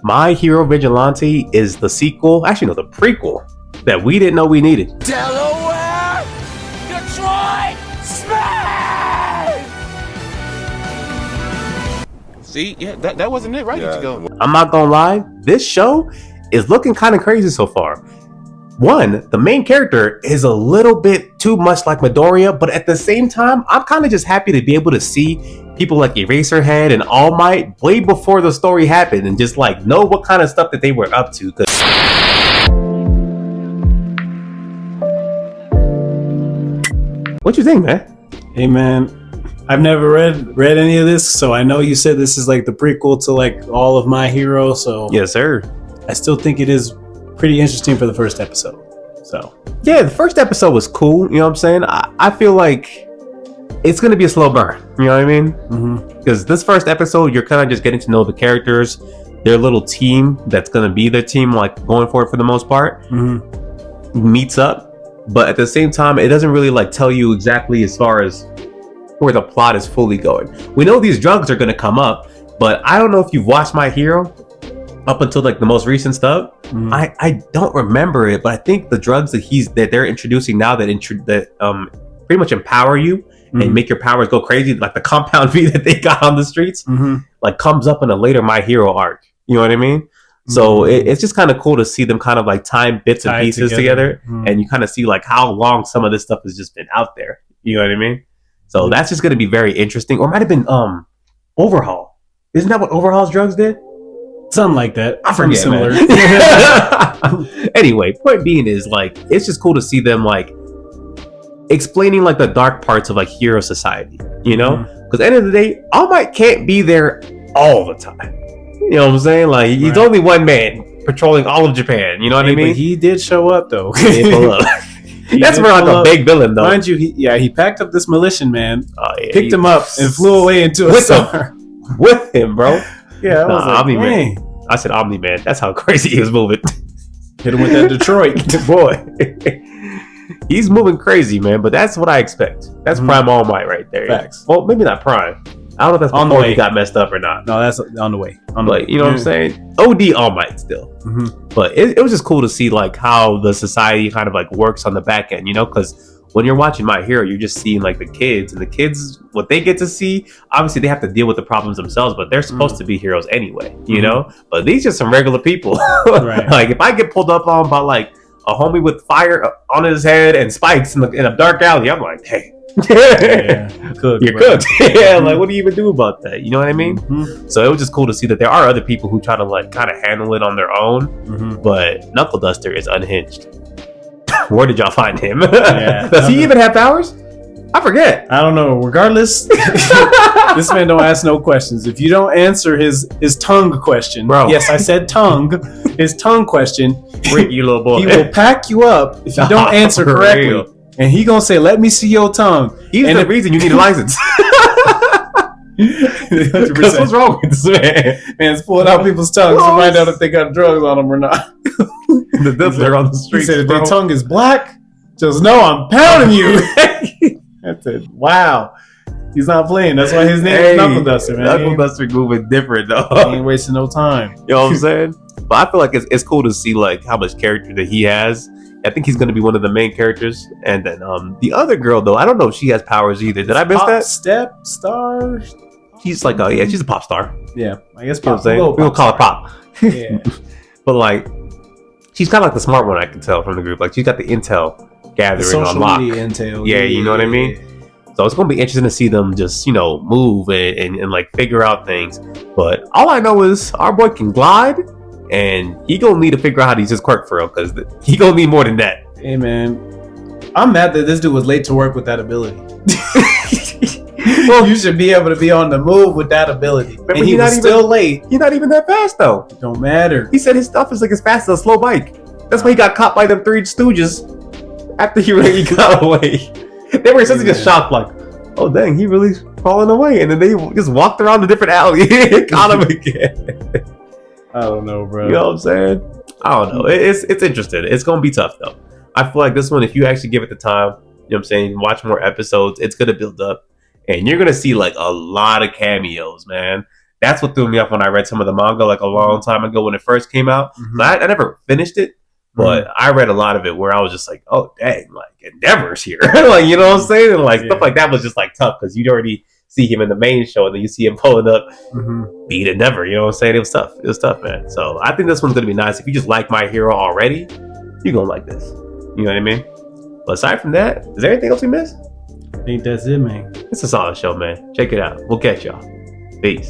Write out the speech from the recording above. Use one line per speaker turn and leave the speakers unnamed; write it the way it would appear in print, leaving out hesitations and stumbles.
My Hero Vigilante is the sequel, actually no, the prequel that we didn't know we needed.
Delaware, Detroit, Spain!
See, yeah, that wasn't it, right?
Yeah.
Go.
I'm not gonna lie, this show is looking kind of crazy so far. One, the main character is a little bit too much like Midoriya, but at the same time, I'm kind of just happy to be able to see people like Eraserhead and All Might way before the story happened and just like know what kind of stuff that they were up to. What you think, man?
Hey man, I've never read any of this, so I know you said this is like the prequel to like all of My Hero, so
Yes, sir.
I still think it is pretty interesting for the first episode. So
Yeah, the first episode was cool, you know what I'm saying? I feel like it's going to be a slow burn, you know what I mean? Because this first episode, you're kind of just getting to know the characters, their little team that's going to be their team, like going for it for the most part, meets up. But at the same time, it doesn't really like tell you exactly as far as where the plot is fully going. We know these drugs are going to come up, but I don't know if you've watched My Hero up until like the most recent stuff. I don't remember it, but I think the drugs that they're introducing now that pretty much empower you and make your powers go crazy, like the compound V that they got on the streets, like comes up in a later My Hero arc. You know what I mean? So it's just kind of cool to see them kind of like time bits and pieces together, and you kind of see like how long some of this stuff has just been out there. You know what I mean? So that's just going to be very interesting. Or it might have been Overhaul. Isn't that what Overhaul's drugs did?
something like that.
I forget,
similar.
Anyway, point being is like it's just cool to see them like explaining like the dark parts of like hero society, you know? Because at the end of the day, All Might can't be there all the time. You know what I'm saying? Like he's only one man patrolling all of Japan. You know what I mean?
But he did show up though.
He pull up. That's more like a big villain, though.
Mind you, he packed up this militia man,
yeah,
picked him up, and flew away into a star.
With him, bro.
Yeah, I was like,
Omni-Man. I said Omni-Man. That's how crazy he was moving.
Hit him with that Detroit.
Boy. He's moving crazy, man, but that's what I expect. That's Prime All Might right there.
Facts.
Well, maybe not Prime. I don't know if that's before he got messed up or not.
No, that's on the way.
You know what I'm saying? OD All Might still. But it was just cool to see like how the society kind of like works on the back end, you know, because when you're watching My Hero, you're just seeing like the kids, and the kids, what they get to see, obviously they have to deal with the problems themselves, but they're supposed to be heroes anyway, you know? But these are some regular people. Right. Like if I get pulled up on by like a homie with fire on his head and spikes in a dark alley, I'm like, hey, you're cooked. Yeah, like what do you even do about that? You know what I mean? So it was just cool to see that there are other people who try to like kind of handle it on their own, but Knuckle Duster is unhinged. Where did y'all find him? Does he even have powers? I forget.
I don't know. Regardless, this man don't ask no questions. If you don't answer his tongue question,
bro.
Yes, I said tongue. His tongue question.
You little boy.
He will pack you up if you don't answer correctly. Real. And he gonna say, "Let me see your tongue."
He's the reason you need a license. Because what's wrong with this man?
Man's pulling out people's tongues to find out if they got drugs on them or not.
The Diddler on the street.
He said, if their tongue is black, just know I'm pounding you. I said, wow. He's not playing. That's why his name is Knuckle Duster, man.
Knuckle Duster moving different, though.
He ain't wasting no time.
You know what I'm saying? But I feel like it's cool to see like how much character that he has. I think he's going to be one of the main characters. And then the other girl, though, I don't know if she has powers either. Did I miss that?
Step star?
She's like, she's a pop star.
Yeah, I guess
pop. You know what I'm saying? We'll call her Pop.
Yeah.
But like, she's kind of like the smart one, I can tell from the group. Like, she's got the intel gathering on lock.
Intel.
Yeah, you know what I mean? So it's going to be interesting to see them just, you know, move and like figure out things. But all I know is our boy can glide. And he gonna need to figure out how to use his quirk for real, because he gonna need more than that.
Hey man, I'm mad that this dude was late to work with that ability. Well, you should be able to be on the move with that ability. Remember, and he was still late.
He's not even that fast though.
It don't matter.
He said his stuff is like as fast as a slow bike. That's why he got caught by them three stooges after he got away. They were essentially just shocked, like, oh dang, he really falling away. And then they just walked around a different alley and caught him again.
I don't know, bro.
You know what I'm saying? I don't know. It's interesting. It's going to be tough, though. I feel like this one, if you actually give it the time, you know what I'm saying, watch more episodes, it's going to build up. And you're going to see, like, a lot of cameos, man. That's what threw me off when I read some of the manga like a long time ago when it first came out.
Mhm.
I never finished it, but I read a lot of it where I was just like, oh dang, like Endeavor's here. Like, you know what I'm saying? And like stuff like that was just like tough because you'd already see him in the main show and then you see him pulling up beat Endeavor. You know what I'm saying? It was tough. It was tough, man. So I think this one's gonna be nice. If you just like My Hero already, you're gonna like this. You know what I mean? But aside from that, is there anything else we missed?
I think that's it, man.
It's a solid show, man. Check it out. We'll catch y'all. Peace.